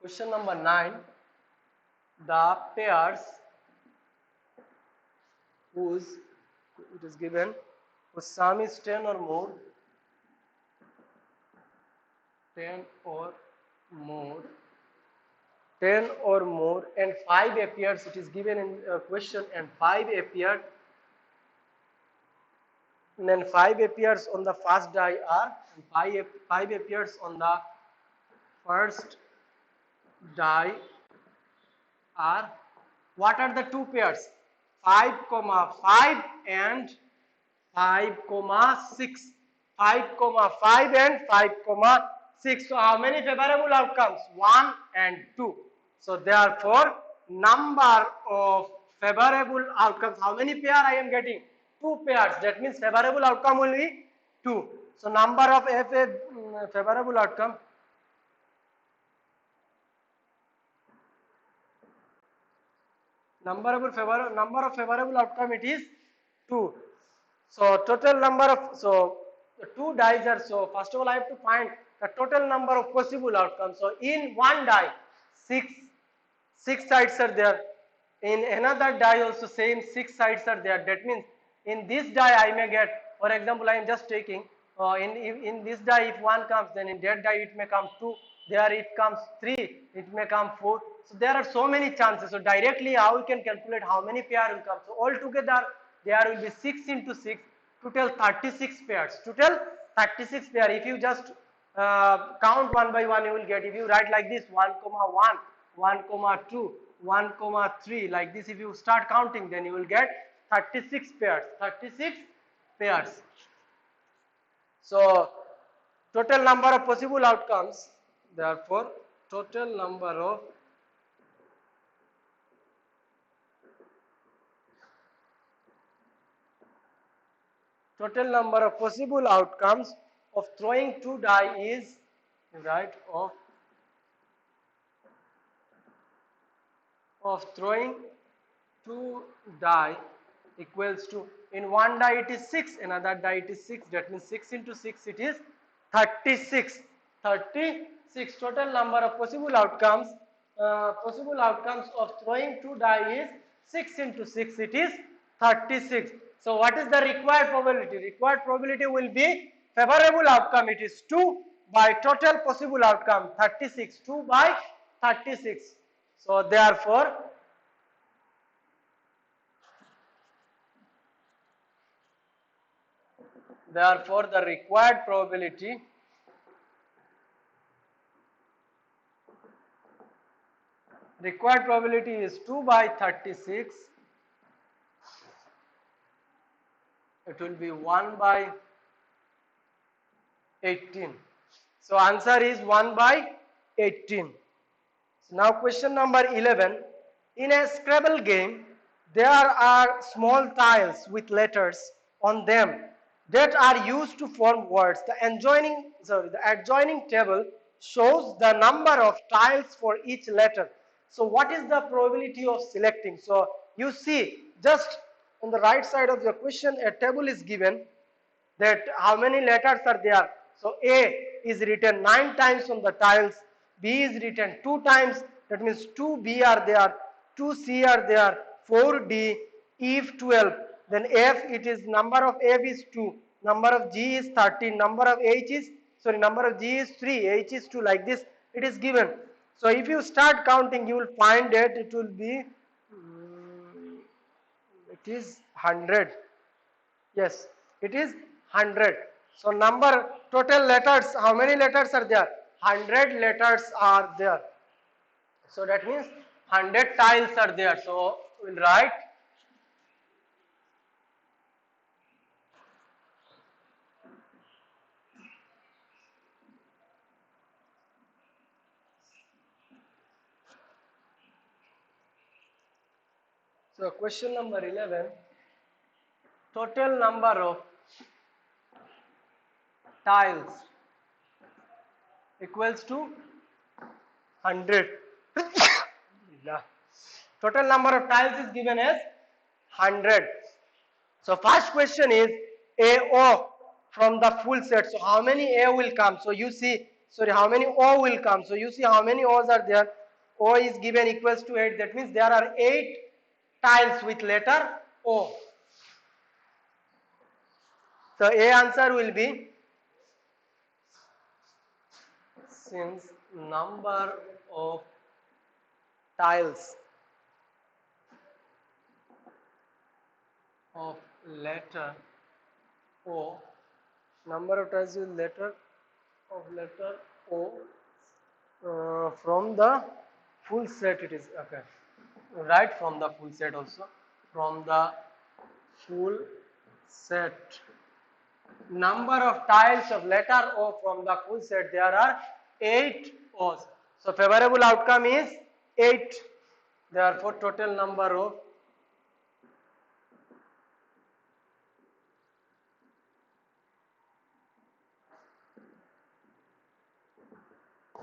question number 9, the pairs whose, it is given, whose sum is 10 or more, 10 or more, 10 or more, and 5 appears, it is given in a question, and 5 appeared, and then 5 appears on the first die are, and 5 appears on the first die are, what are the two pairs? 5, 5 and 5, 6. 5, 5 and 5, 6. So how many favorable outcomes? 1 and 2. So therefore number of favorable outcomes, how many pair I am getting? 2 pairs. That means favorable outcome will be 2. So number of favorable outcome, number of favorable outcome it is 2. So total number of, so the 2 dice are, so first of all I have to find the total number of possible outcomes. So in one die 6 sides are there, in another die also same 6 sides are there. That means in this die I may get, for example I am just taking, in this die if 1 comes, then in that die it may come 2, there it comes 3, it may come 4. So there are so many chances. So directly how we can calculate how many pair will come. So altogether there will be 6 into 6, total 36 pairs. Total 36 pair. If you just count one by one, you will get. If you write like this 1 comma 1, 1 comma 2, 1 comma 3, like this, if you start counting, then you will get 36 pairs. 36 pairs. So total number of possible outcomes, therefore total number of possible outcomes of throwing two die is, right, of throwing two die equals to, in one die it is 6, another die it is 6, that means 6 into 6 it is 36. 36 total number of possible outcomes of throwing two die is 6 into 6, it is 36. So what is the required probability? Required probability will be favorable outcome, it is 2 by total possible outcome 36, 2 by 36. So therefore the required probability is 2 by 36. It will be 1 by 18. So answer is 1 by 18. So now question number 11. In a Scrabble game, there are small tiles with letters on them that are used to form words. The adjoining table shows the number of tiles for each letter. So what is the probability of selecting? So you see, just on the right side of your question, a table is given that how many letters are there. So A is written 9 times on the tiles, B is written 2 times, that means 2B are there, 2C are there, 4D, E 12, then F, it is number of F is 2, number of G is 13, number of G is 3, H is 2, like this it is given. So if you start counting, you will find that it will be, it is 100. Yes, it is 100. So total letters, how many letters are there? 100 letters are there. So that means 100 tiles are there. So we'll write so question number 11, total number of tiles equals to 100. Total number of tiles is given as 100. So first question is AO from the full set. So how many A will come? So you see, how many O will come? So you see how many O's are there. O is given equals to 8. That means there are 8 tiles with letter O. So A answer will be, since number of tiles of letter O, number of tiles with letter O from the full set, it is okay. Right, from the full set also. From the full set, number of tiles of letter O from the full set, there are 8 O's. So favorable outcome is 8. Therefore total number of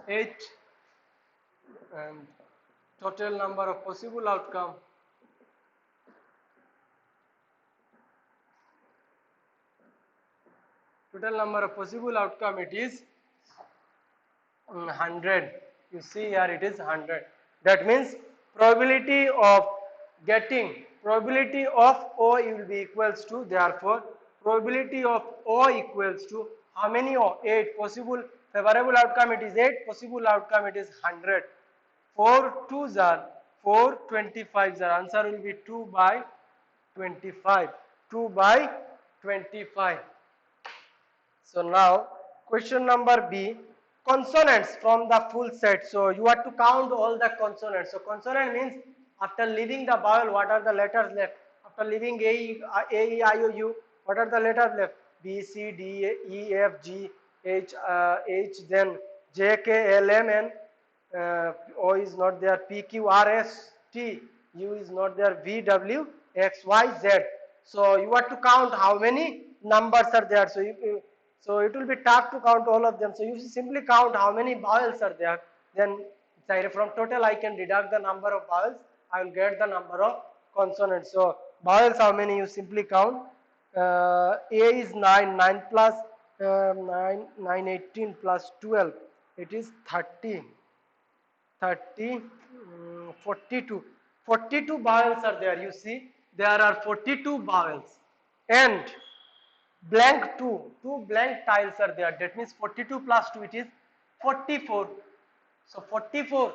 eight, and total number of possible outcome it is 100. You see here it is 100. That means probability of O will be equals to, therefore probability of O equals to how many O? 8. Possible favorable outcome it is 8, possible outcome it is 100. 4 2s are 4, 25s are, answer will be 2 by 25. 2 by 25. So now Question number B, consonants from the full set. So you have to count all the consonants. So consonant means after leaving the vowel, what are the letters left? After leaving E, I, O, U, what are the letters left? B, C, D, E, F, G, H, then J, K, L, M, N, O is not there, P, Q, R, S, T, U is not there, V, W, X, Y, Z. So you have to count how many numbers are there. So it will be tough to count all of them. So you simply count how many vowels are there. Then from total I can deduct the number of vowels. I will get the number of consonants. So vowels how many you simply count. A is 9, 9 plus 9, 18 plus 12. It is 30, 42. 42 vowels are there. You see, there are 42 vowels. And blank 2 blank tiles are there, that means 42 plus 2 it is 44. So 44,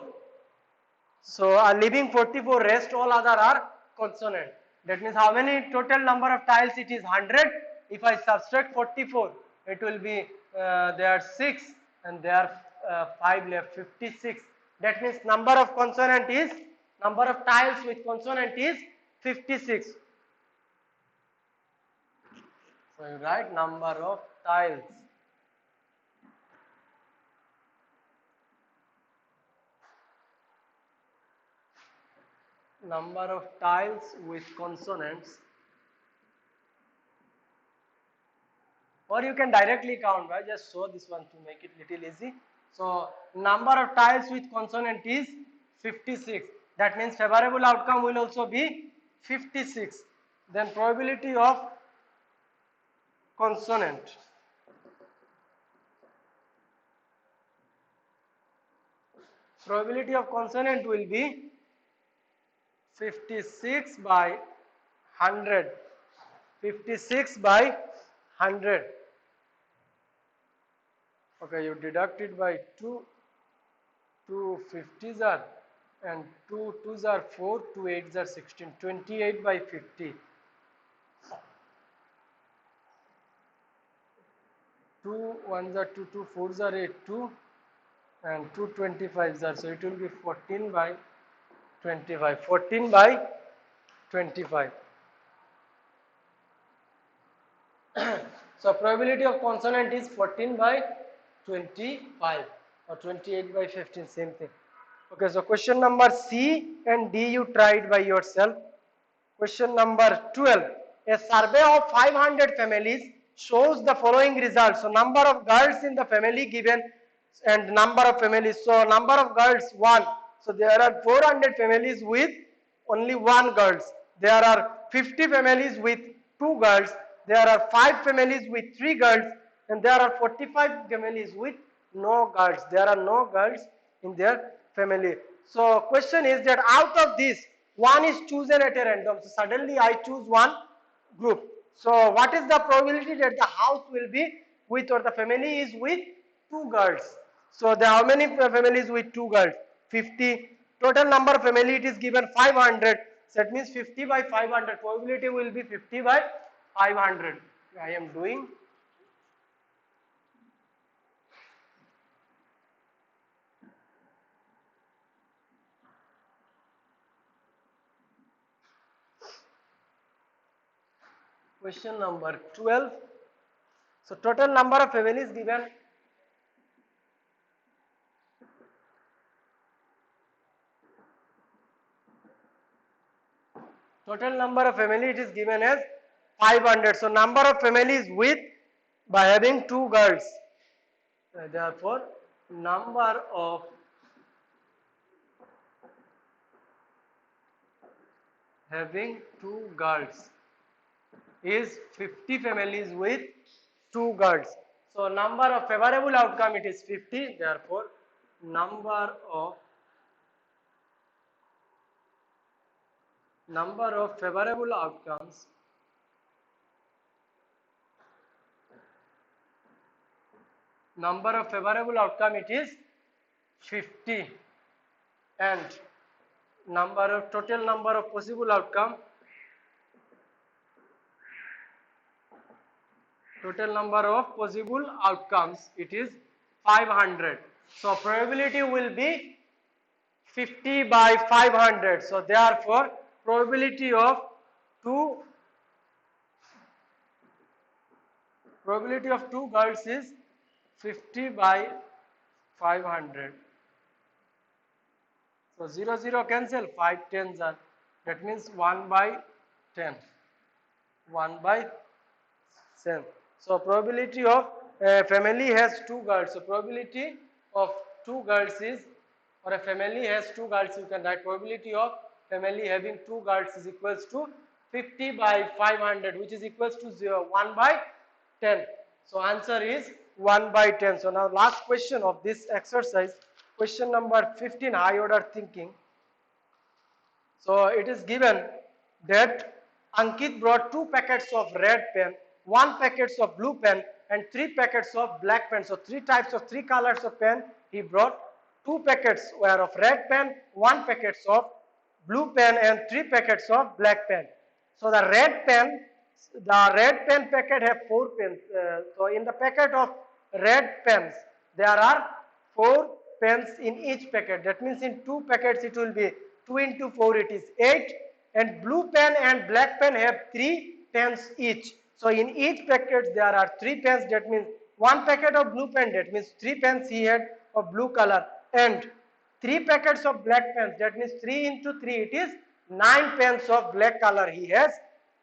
so leaving 44, rest all other are consonant. That means how many total number of tiles? It is 100. If I subtract 44, it will be there are 6 and there are 5 left, 56. That means number of consonant is, number of tiles with consonant is 56. So you write number of tiles. Number of tiles with consonants, or you can directly count, right? Just show this one to make it little easy. So number of tiles with consonant is 56. That means favorable outcome will also be 56. Then probability of consonant. Probability of consonant will be 56 by 100. 56 by 100. Okay, you deduct it by 2. 2 50s are, and 2 2s are 4, 2 8s are 16. 28 by 50. 2 1s are 2, 2 4s are 8, 2, and 2 25s are, so it will be 14 by 25. 14 by 25. So probability of consonant is 14 by 25 or 28 by 15, same thing. Okay, so question number C and D you tried by yourself. Question number 12. A survey of 500 families shows the following results. So number of girls in the family given and number of families. So number of girls 1. So there are 400 families with only 1 girls. There are 50 families with 2 girls. There are 5 families with 3 girls, and there are 45 families with no girls. There are no girls in their family. So question is that out of this, one is chosen at a random. So suddenly I choose one group. So what is the probability that the house will be with, or the family is with 2 girls? So there how many families with 2 girls? 50. Total number of family it is given 500. So that means 50 by 500. Probability will be 50 by 500. I am doing. Question number 12. So total number of families given. Total number of family it is given as 500. So number of families with, by having 2 girls. Therefore, number of having 2 girls is 50 families with 2 girls. So number of favorable outcome it is 50. Therefore, number of favorable outcomes it is 50, and total number of possible outcome total number of possible outcomes, it is 500. So probability will be 50 by 500. So therefore probability of two girls is 50 by 500. So 0 0 cancel, 5 tens are, that means 1 by 10, 1 by 10. So probability of a family has two girls. So probability of two girls is, or a family has two girls, you can write probability of family having two girls is equals to 50 by 500, which is equals to 0, 1 by 10. So answer is 1 by 10. So now last question of this exercise, question number 15, high order thinking. So it is given that Ankit brought 2 packets of red pen, 1 packets of blue pen and 3 packets of black pen. So 3 colors of pen he brought. 2 packets were of red pen, 1 packets of blue pen and 3 packets of black pen. So the red pen packet have 4 pens. So in the packet of red pens there are 4 pens in each packet. That means in 2 packets it will be 2 into 4, it is 8, and blue pen and black pen have 3 pens each. So in each packet there are 3 pens. That means 1 packet of blue pen, that means 3 pens he had of blue color, and 3 packets of black pens, that means 3 into 3, it is 9 pens of black color he has.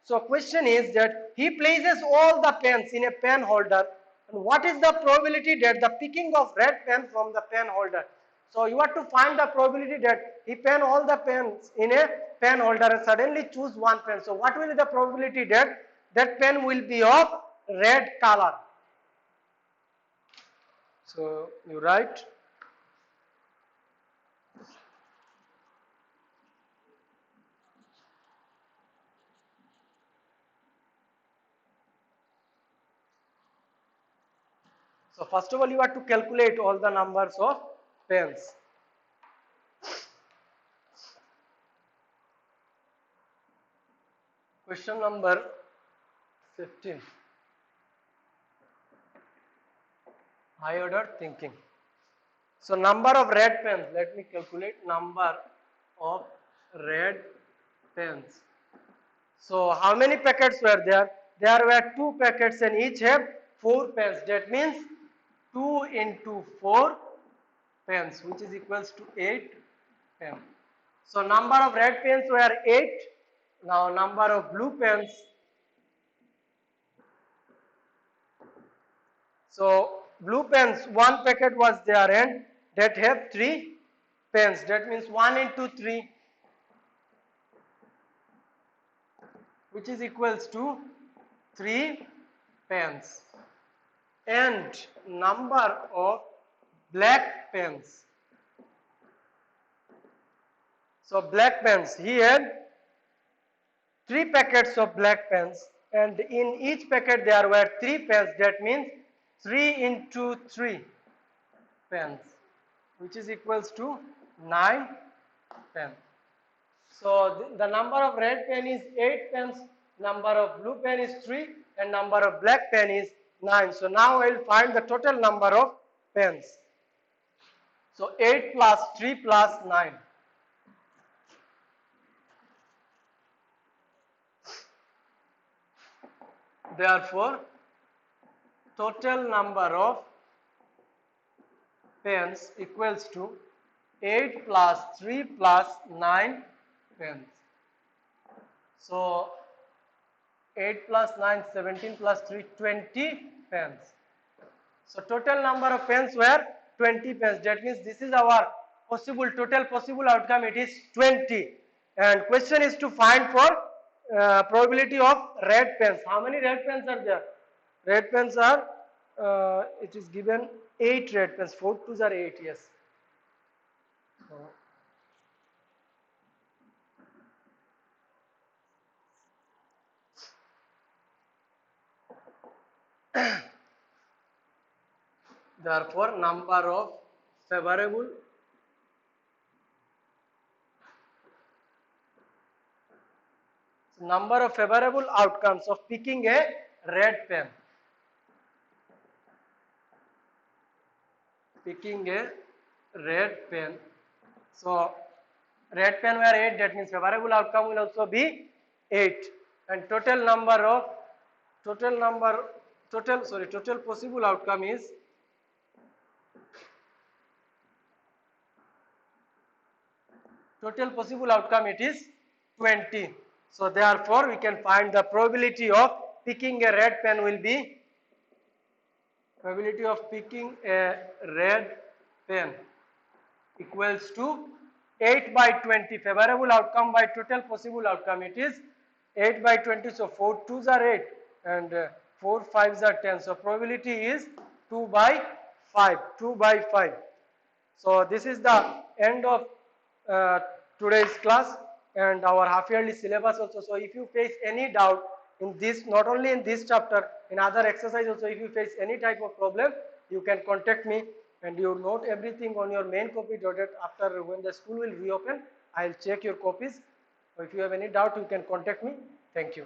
So question is that he places all the pens in a pen holder, and what is the probability that the picking of red pen from the pen holder? So you have to find the probability that he pen all the pens in a pen holder and suddenly choose one pen. So what will be the probability that that pen will be of red color? So you write so first of all you have to calculate all the numbers of pens. Question number 15. High order thinking. So number of red pens, let me calculate number of red pens. So how many packets were there? There were 2 packets and each have 4 pens. That means 2 into 4 pens, which is equals to 8 pens. So number of red pens were 8. Now number of blue pens. So blue pens, 1 packet was there and that have 3 pens. That means 1 into 3, which is equals to 3 pens. And number of black pens. So black pens, he had 3 packets of black pens, and in each packet there were 3 pens. That means 3 into 3 pens, which is equals to 9 pens. So the number of red pen is 8 pens, number of blue pen is 3, and number of black pen is 9. So now I will find the total number of pens. So 8 plus 3 plus 9. Therefore, total number of pens equals to 8 plus 3 plus 9 pens. So 8 plus 9, 17 plus 3, 20 pens. So total number of pens were 20 pens. That means this is our total possible outcome, it is 20. And question is to find for probability of red pens. How many red pens are there? Red pens are, it is given 8 red pens. 4 twos are 8, yes. Therefore, number of favorable outcomes of picking a red pen. picking a red pen. So red pen were 8, that means favorable outcome will also be 8, and total possible outcome is it is 20. So therefore we can find the probability of picking a red pen will be equals to 8 by 20. Favorable outcome by total possible outcome, it is 8 by 20. So 4 2s are 8 and 4 5s are 10. So probability is 2 by 5. 2 by 5. So this is the end of uh, today's class and our half yearly syllabus also. So if you face any doubt in this, not only in this chapter, in other exercise also, if you face any type of problem, you can contact me, and you note everything on your main copy so that after when the school will reopen, I'll check your copies. So if you have any doubt, you can contact me. Thank you.